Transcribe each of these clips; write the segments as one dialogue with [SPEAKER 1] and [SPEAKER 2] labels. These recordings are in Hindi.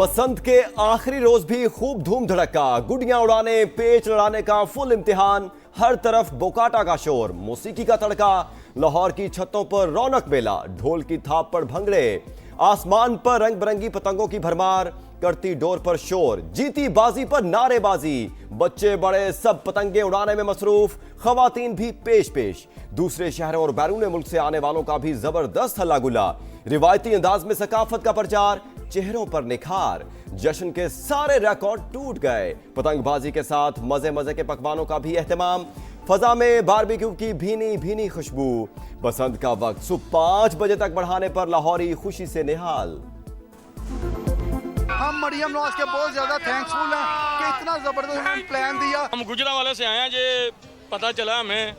[SPEAKER 1] बसंत के आखिरी रोज भी खूब धूम धड़का, गुडियां उड़ाने, पेच लड़ाने का फुल इम्तिहान। हर तरफ बोकाटा का शोर, मौसीकी का तड़का, लाहौर की छतों पर रौनक मेला, ढोल की थाप पर भंगड़े, आसमान पर रंग बिरंगी पतंगों की भरमार, करती डोर पर शोर, जीती बाजी पर नारेबाजी। बच्चे बड़े सब पतंगे उड़ाने में मसरूफ, खवातीन भी पेश पेश। दूसरे शहरों और बैरून मुल्क से आने वालों का भी जबरदस्त हल्ला गुल्ला। रिवायती अंदाज में सकाफत का प्रचार, चेहरों पर निखार। जश्न के सारे रिकॉर्ड टूट गए। पतंगबाजी के साथ मजे मजे के पकवानों का भी एहतमाम। फजा में बारबेक्यू की भीनी भीनी खुशबू। बसंत का वक्त सुबह 5 बजे तक बढ़ाने पर लाहौरी खुशी से निहाल।
[SPEAKER 2] हम मरियम नवाज के बहुत ज्यादा थैंक्सफुल हैं कि इतना जबरदस्त उन्होंने प्लान दिया।
[SPEAKER 3] हम गुजरांवाले से आए हैं, ये पता चला हमें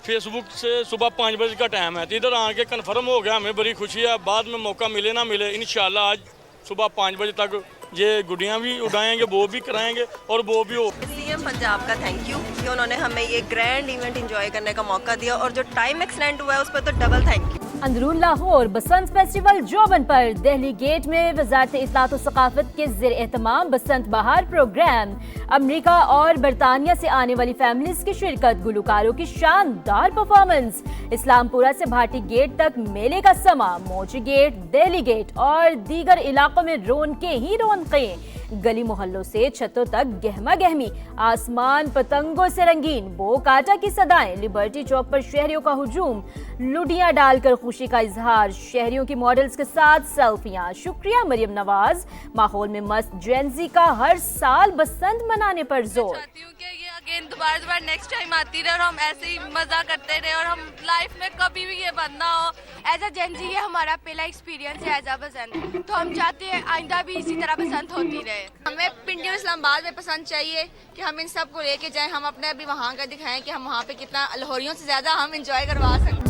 [SPEAKER 3] फेसबुक से सुबह 5 बजे का टाइम है, तो इधर आके कंफर्म हो गया। हमें बड़ी खुशी है। बाद में मौका मिले ना मिले, इंशाल्लाह आज सुबह 5 बजे तक ये गुडियां भी उड़ाएंगे, वो भी कराएंगे और वो भी हो।
[SPEAKER 4] सीएम पंजाब का थैंक यू कि उन्होंने हमें ये ग्रैंड इवेंट एंजॉय करने का मौका दिया, और जो टाइम एक्सटेंड हुआ है उस पर तो डबल थैंक यू।
[SPEAKER 5] अंदरून लाहौर बसंत फेस्टिवल जोबन पर दिल्ली गेट में वजारत इत्तलात और सकाफत के ज़ेर एहतमाम बसंत बहार प्रोग्राम। अमरीका और बरतानिया से आने वाली फैमिलीज की शिरकत, गुलकारों की शानदार परफॉर्मेंस। इस्लामपुरा से भाटी गेट तक मेले का समा, मोची गेट, दिल्ली गेट और दीगर इलाकों में रौनकें ही रौनकें। गली मोहल्लों से छतों तक गहमा गहमी, आसमान पतंगों से रंगीन, बोकाटा की सदाएं, लिबर्टी चौक पर शहरियों का हुजूम, लुडियां डालकर खुशी का इजहार, शहरियों की मॉडल्स के साथ सेल्फियां। शुक्रिया मरियम नवाज। माहौल में मस्त जेंजी का हर साल बसंत मनाने पर जोर।
[SPEAKER 6] चाहती हूँ कि ये अगेन दोबारा नेक्स्ट टाइम आती रहे और हम ऐसे ही मजा करते रहे और हम लाइफ में कभी भी ये बंद ना हो।
[SPEAKER 7] एज अ जेंजी ये हमारा पहला एक्सपीरियंस है एज अ बसंत, तो हम चाहते हैं आइंदा भी इसी तरह बसंत होती रहे।
[SPEAKER 6] हमें पिंडी और इस्लामाबाद में पसंद चाहिए कि हम इन सब को लेके जाएं, हम अपने अभी वहाँ का दिखाएं कि हम वहाँ पे कितना लाहौरियों से ज्यादा हम इंजॉय करवा सकते।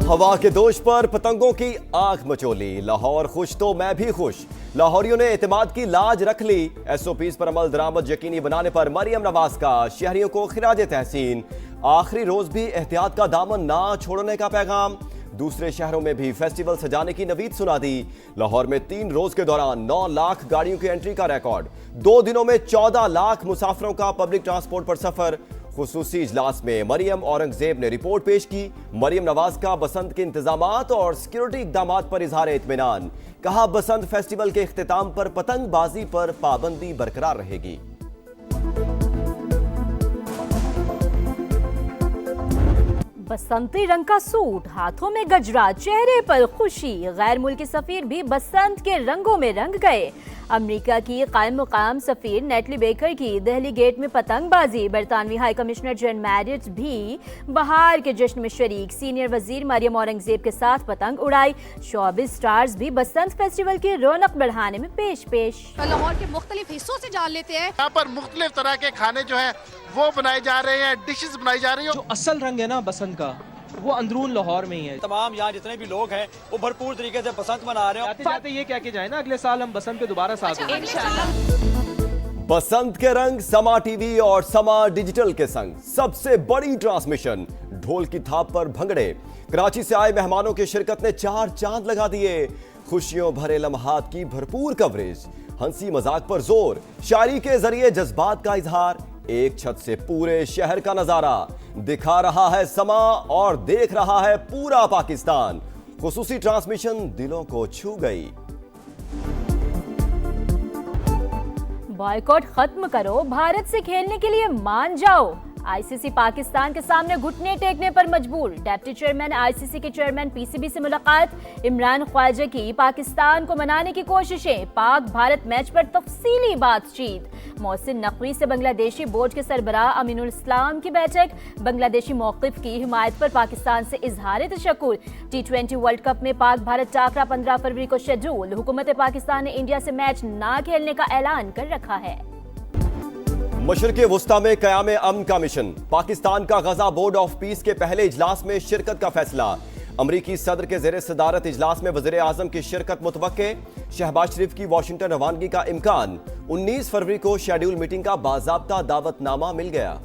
[SPEAKER 1] हवा के दोष पर पतंगों की आंख मचोली, लाहौर खुश तो मैं भी खुश। लाहौरियों ने एतमाद की लाज रख ली। एसओपीज पर अमल दरामद यकीनी बनाने पर मरियम नवाज का शहरियों को खिराजे तहसीन। आखिरी रोज भी एहतियात का दामन ना छोड़ने का पैगाम। दूसरे शहरों में भी फेस्टिवल सजाने की नवीद सुना दी। लाहौर में 3 रोज के दौरान 9 लाख गाड़ियों की एंट्री का रिकॉर्ड। 2 दिनों में 14 लाख मुसाफिरों का पब्लिक ट्रांसपोर्ट पर सफर। खुसूसी इजलास में मरियम औरंगजेब ने रिपोर्ट पेश की। मरियम नवाज का बसंत के इंतजामात और सिक्योरिटी इकदामात पर इजहार इत्मीनान। कहा बसंत फेस्टिवल के इख्तिताम पर पतंगबाजी पर पाबंदी बरकरार रहेगी।
[SPEAKER 5] बसंती रंग का सूट, हाथों में गजरा, चेहरे पर खुशी। गैर मुल्की सफीर भी बसंत के रंगों में रंग गए। अमेरिका की कायम मुकाम सफीर नेटली बेकर की दिल्ली गेट में पतंगबाजी। बरतानवी हाई कमिश्नर जॉन मैरिट भी बहार के जश्न में शरीक। सीनियर वजीर मरियम औरंगजेब के साथ पतंग उड़ाई। शोबिस स्टार्स भी बसंत फेस्टिवल की रौनक बढ़ाने में पेश पेश।
[SPEAKER 7] लाहौर के मुख्तलिफ हिस्सों से जान लेते हैं।
[SPEAKER 2] यहाँ पर मुख्तलिफ तरह के खाने जो है वो बनाए जा रहे हैं, डिशेस बनाई जा रही है।
[SPEAKER 8] जो असल रंग है ना बसंत का, वो अंदरून लाहौर में ही है।
[SPEAKER 9] तमाम यहाँ जितने भी लोग हैं वो भरपूर तरीके से बसंत मना रहे हैं।
[SPEAKER 8] जाते जाते ये कह के जाए ना, अगले साल हम बसंत पे दोबारा साथ होंगे।
[SPEAKER 1] बसंत के रंग समा टीवी और समा डिजिटल के संग सबसे बड़ी ट्रांसमिशन। ढोल की थाप पर भंगड़े, कराची से आए मेहमानों की शिरकत ने 4 चांद लगा दिए। खुशियों भरे लम्हात की भरपूर कवरेज, हंसी मजाक पर जोर, शायरी के जरिए जज्बात का इजहार। एक छत से पूरे शहर का नजारा दिखा रहा है समा और देख रहा है पूरा पाकिस्तान। खुसूसी ट्रांसमिशन दिलों को छू गई।
[SPEAKER 5] बॉयकॉट खत्म करो, भारत से खेलने के लिए मान जाओ। आईसीसी पाकिस्तान के सामने घुटने टेकने पर मजबूर। डिप्टी चेयरमैन आईसीसी के चेयरमैन पीसीबी से मुलाकात। इमरान ख्वाजा की पाकिस्तान को मनाने की कोशिशें। पाक भारत मैच पर तफसीली बातचीत। मोहसिन नकवी से बांग्लादेशी बोर्ड के सरबराह अमीनुल इस्लाम की बैठक। बांग्लादेशी मौक़िफ़ की हिमायत पर पाकिस्तान से इजहार तशक्कुर। T20 वर्ल्ड कप में पाक भारत टाकरा 15 फरवरी को शेड्यूल। हुकूमत पाकिस्तान ने इंडिया से मैच ना खेलने का ऐलान कर रखा है।
[SPEAKER 1] मशरिक़ वुस्ता में क़याम अमन का मिशन। पाकिस्तान का गजा बोर्ड ऑफ पीस के पहले इजलास में शिरकत का फैसला। अमरीकी सदर के ज़ेरे सदारत इजलास में वज़ीर आज़म की शिरकत मुतवक्के। शहबाज शरीफ की वाशिंगटन रवानगी का इम्कान। 19 फरवरी को शेड्यूल मीटिंग का बाज़ाब्ता दावतनामा मिल गया।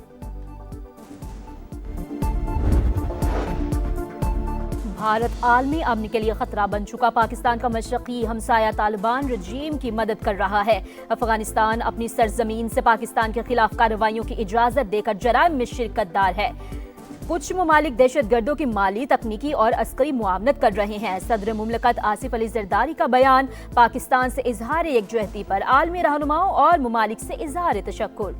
[SPEAKER 5] भारत आलमी अमन के लिए खतरा बन चुका। पाकिस्तान का मशरकी हमसाया तालिबान रजीम की मदद कर रहा है। अफगानिस्तान अपनी सरजमीन से पाकिस्तान के खिलाफ कार्रवाइयों की इजाजत देकर जराइम में शिरकतदार है। कुछ ममालिक दहशतगर्दों की माली, तकनीकी और अस्करी मुआवनत कर रहे हैं। सदर मुमलकत आसिफ अली जरदारी का बयान, पाकिस्तान से इजहार एकजुहती पर आलमी रहनुमाओं और ममालिक से इजहार तशक्कुर।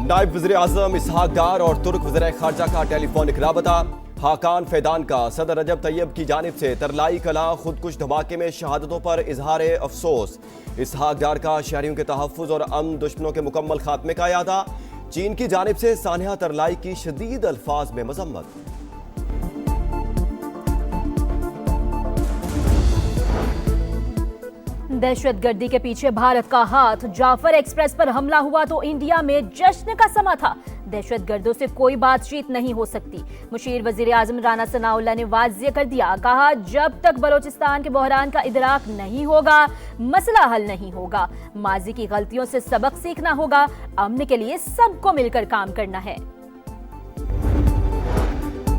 [SPEAKER 1] नायब वज़ीर आज़म इसहाक डार और तुर्क वज़ीर खारजा का टेलीफोनिक राबता। हाकान फैदान का सदर रजब तैयब की जानिब से तरलाई कला खुदकुश धमाके में शहादतों पर इजहार अफसोस। इसहाक डार का शहरियों के तहफ़्फ़ुज़ और अमन, दुश्मनों के मुकम्मल खात्मे का यादा। चीन की जानिब से सानिया तरलाई की शदीद अल्फाज में मजम्मत।
[SPEAKER 5] दहशतगर्दी के पीछे भारत का हाथ, जाफर एक्सप्रेस पर हमला हुआ तो इंडिया में जश्न का समा था। दहशतगर्दों से कोई बातचीत नहीं हो सकती। मुशीर वजीर आजम राना सनाउल्लाह ने वाज़ेह कर दिया, कहा जब तक बलोचिस्तान के बहरान का इदराक नहीं होगा मसला हल नहीं होगा। माजी की गलतियों से सबक सीखना होगा। अमन के लिए सबको मिलकर काम करना है।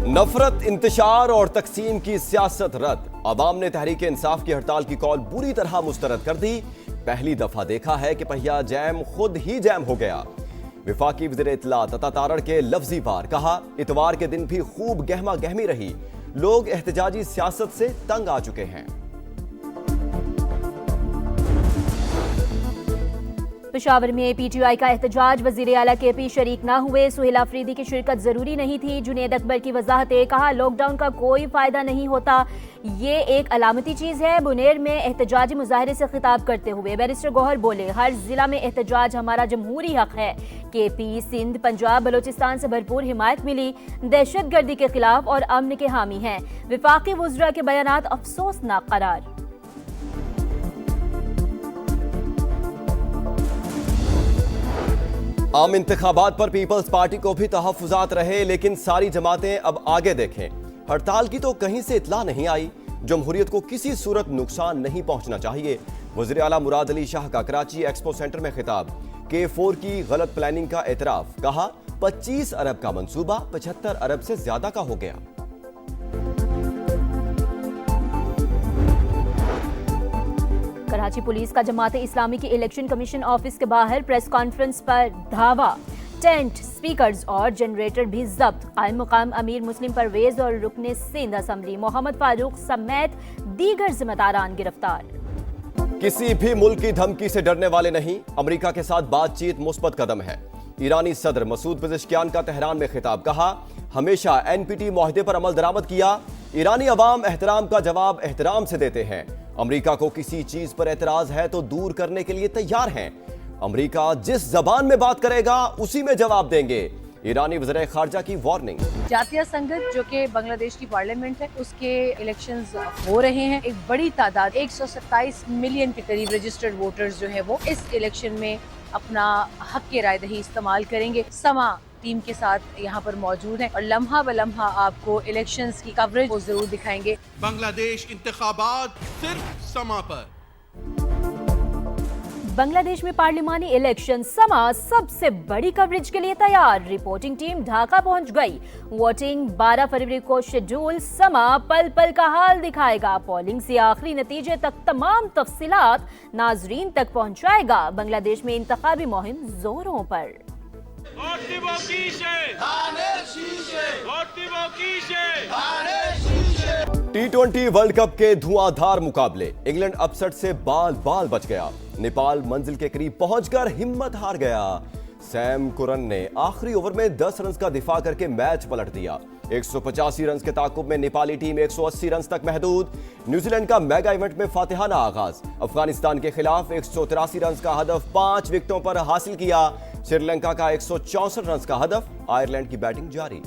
[SPEAKER 1] नफरत, इंतशार और तकसीम की सियासत रद्द। अवाम ने तहरीक इंसाफ की हड़ताल की कॉल बुरी तरह मुस्तरद कर दी। पहली दफा देखा है कि पहिया जैम खुद ही जैम हो गया। विफाकी वज़ीर इत्तलात अता तारड़ के लफ्जी वार कहा, इतवार के दिन भी खूब गहमा गहमी रही। लोग एहतजाजी सियासत से तंग आ चुके हैं।
[SPEAKER 5] पेशावर में पीटीआई का एहतजाज, वजीर आला केपी शरीक ना हुए। सुहेल अफरीदी की शिरकत जरूरी नहीं थी। जुनेद अकबर की वजाहतें, कहा लॉकडाउन का कोई फायदा नहीं होता, ये एक अलामती चीज है। बुनेर में एहतजाजी मुजाहरे से खिताब करते हुए बैरिस्टर गौहर बोले, हर जिला में एहतजाज हमारा जमहूरी हक है। केपी, सिंध, पंजाब, बलोचिस्तान से भरपूर हिमायत मिली। दहशतगर्दी के खिलाफ और अमन के हामी हैं। विफाकी वुज़रा के बयानात अफसोसनाक करार।
[SPEAKER 1] आम इंतखाबात पर पीपल्स पार्टी को भी तहफ़्फ़ुज़ात रहे, लेकिन सारी जमातें अब आगे देखें। हड़ताल की तो कहीं से इत्तला नहीं आई। जमहूरियत को किसी सूरत नुकसान नहीं पहुंचना चाहिए। वज़ीर आला मुराद अली शाह का कराची एक्सपो सेंटर में खिताब। K4 की गलत प्लानिंग का एतराफ, कहा 25 अरब का मंसूबा 75 अरब से ज्यादा का हो गया।
[SPEAKER 5] कराची पुलिस का जमात इस्लामी की इलेक्शन कमीशन ऑफिस के बाहर प्रेस कॉन्फ्रेंस पर धावा। टेंट, स्पीकर्स और जनरेटर भी जब्त। कायम मुकाम अमीर मुस्लिम परवेज और रुकने सिंध असम्बली मोहम्मद फारूक समेत दीगर जिम्मेदारान गिरफ्तार।
[SPEAKER 1] किसी भी मुल्क की धमकी से डरने वाले नहीं। अमेरिका के साथ बातचीत मुस्बत कदम है। ईरानी सदर मसूद पेज़ेश्कियान का तेहरान में खिताब, कहा हमेशा NPT मुआहदे पर अमल दरामद किया। ईरानी अवाम एहतराम का जवाब एहतराम से देते हैं। अमेरिका को किसी चीज पर एतराज है तो दूर करने के लिए तैयार हैं। अमेरिका जिस जबान में बात करेगा उसी में जवाब देंगे। ईरानी वज़ीर खारजा की वार्निंग।
[SPEAKER 10] जातीय संगत जो कि बांग्लादेश की पार्लियामेंट है, उसके इलेक्शंस हो रहे हैं। एक बड़ी तादाद 127 मिलियन के करीब रजिस्टर्ड वोटर्स जो है वो इस इलेक्शन में अपना हक के राय दही इस्तेमाल करेंगे। समा टीम के साथ यहाँ पर मौजूद है और लम्हा ब लम्हा आपको इलेक्शंस की कवरेज को जरूर दिखाएंगे।
[SPEAKER 11] बांग्लादेश इंतखाबात सिर्फ समा पर।
[SPEAKER 5] बांग्लादेश में पार्लिमानी इलेक्शन, समा सबसे बड़ी कवरेज के लिए तैयार। रिपोर्टिंग टीम ढाका पहुंच गई। वोटिंग 12 फरवरी को शेड्यूल। समा पल पल का हाल दिखाएगा। पोलिंग से आखिरी नतीजे तक तमाम तफसीलात नाजरीन तक पहुंचाएगा। बांग्लादेश में इंतखाबी मुहिम जोरों पर।
[SPEAKER 1] T20 वर्ल्ड कप के धुआंधार मुकाबले। इंग्लैंड अपसेट से बाल बाल बच गया। नेपाल मंजिल के करीब पहुंचकर हिम्मत हार गया। सैम कुरन ने आखिरी ओवर में 10 रन का दिफा करके मैच पलट दिया। 185 रन के ताकुब में नेपाली टीम 180 रन तक महदूद। न्यूजीलैंड का मेगा इवेंट में फातिहाना आगाज। अफगानिस्तान के खिलाफ 183 रन का हदफ 5 विकेटों पर हासिल किया। श्रीलंका का 164 रन का हदफ। आयरलैंड की बैटिंग जारी।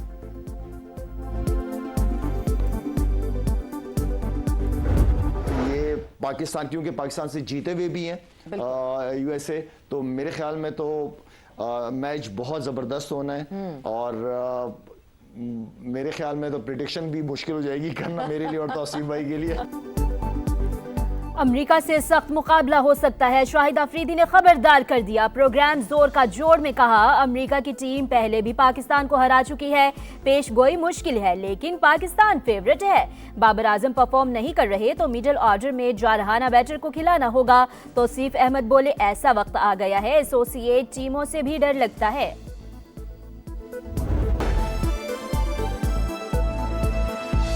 [SPEAKER 12] ये पाकिस्तान, क्योंकि पाकिस्तान से जीते हुए भी हैं USA, तो मेरे ख्याल में तो मैच बहुत ज़बरदस्त होना है। और मेरे ख्याल में तो प्रेडिक्शन भी मुश्किल हो जाएगी करना मेरे लिए और तौसीफ भाई के लिए।
[SPEAKER 5] अमेरिका से सख्त मुकाबला हो सकता है, शाहिद अफरीदी ने खबरदार कर दिया। प्रोग्राम जोर का जोड़ में कहा, अमेरिका की टीम पहले भी पाकिस्तान को हरा चुकी है, पेश गोई मुश्किल है लेकिन पाकिस्तान फेवरेट है। बाबर आजम परफॉर्म नहीं कर रहे तो मिडिल ऑर्डर में जारहाना बैटर को खिलाना होगा। तौसीफ अहमद बोले, ऐसा वक्त आ गया है, एसोसिएट टीमों से भी डर लगता है।